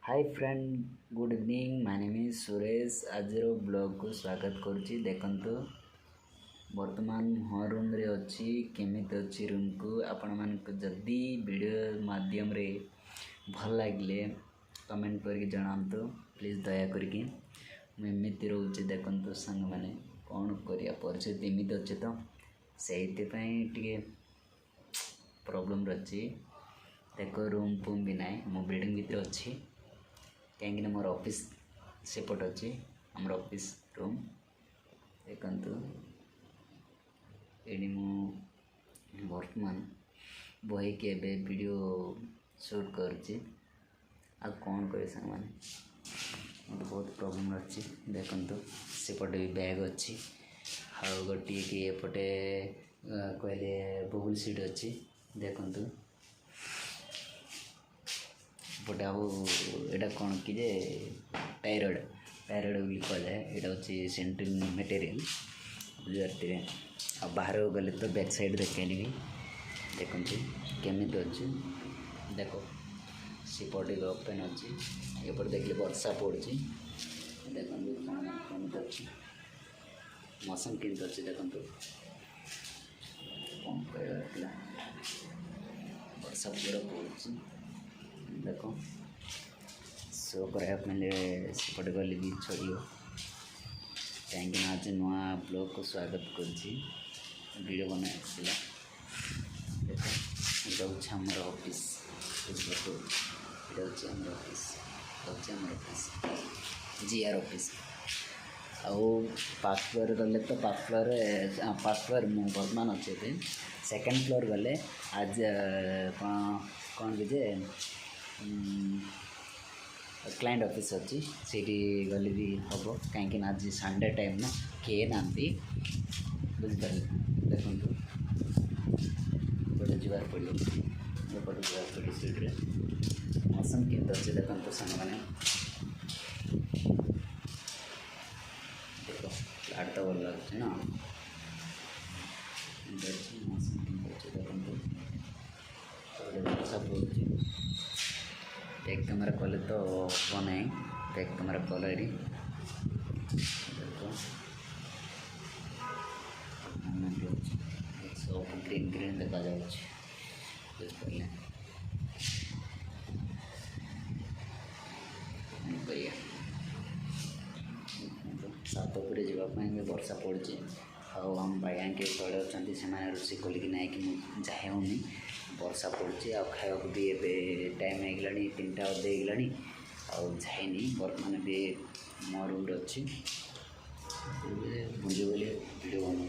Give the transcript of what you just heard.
Hi friend, good evening. My name is Suresh. आज blog को स्वागत करुच्ची। देखंतु वर्तमान मो रूम रे अच्छी केमिति अच्छी रूम को आपण मानक जदि वीडियो माध्यम रे भल लगे कमेंट करके जनातु प्लीज दया करके। मुझे रोचे देखंतु संग माने कौन करिया परिस्थिति एमती अच्छे तो से प्रॉब्लम रही। देखो रूम फूम भी ना मो बिल्डिंग भीतर अच्छी कहीं मोर ऑफिस सेपट अच्छी आम ऑफिस रूम देखु ये वर्तमान बही के वीडियो शूट करुच्ची आ कौन करे संग माने मत बहुत प्रॉब्लम रही। देखु सेपटे भी बैग अच्छी आ गोटे कि एपटे कहले बबुल सीट अच्छी। देखु बट आटा कौन कि टायरड भी कह जाए यहाँ हूँ सेंट्रिंग मटेरियल बुझे आ बाहर गले तो बैक साइड देखेनि भी देखु केमिति अच्छी। देख सीपट ओपन अच्छी एपटे देखिए वर्षा पड़ी देखते अच्छी मौसम केमती अच्छी देखु कौन कह वर्षा पूरा पड़ी देख शो कराने सेपटे गले भी चलो कहीं आज नुआ ब्लॉग को स्वागत करीडियो बना देख ये ऑफिस जीआर ऑफिस आउ पाँच फ्लोर गले तो पाँच फ्लोर मु वर्तमान अच्छे सेकेंड फ्लोर गले आज कौन कि क्लाइंट ऑफिस अच्छी सीटी गली भी हम कहीं आज संडे टाइम ना किए ना बुझिपारे देखु गोटे जीवार पड़ो एपटे जीवार पड़ो सीट्रे मौसम केमती अच्छे देखो सांग मैंने देख फ्लाट तो भल लगे ना मौसम केमती अच्छे देखो वर्षा पड़ी बैक कैमेरा कले तो हम ना बैक कैमेरा कल सब ग्रीन ग्रीन देखा बुझिपारे सात उपर जावाई वर्षा पड़ी आम भाई के तले अच्छा से रोषे कलिकी ना कि जाए होनी वर्षा पड़ी आ खाया भी ए टाइम होगा 3टा अधे होगा जाइनी बर्तमान भी मो रूम अच्छी बुझे बोली वीडियो बनाऊँ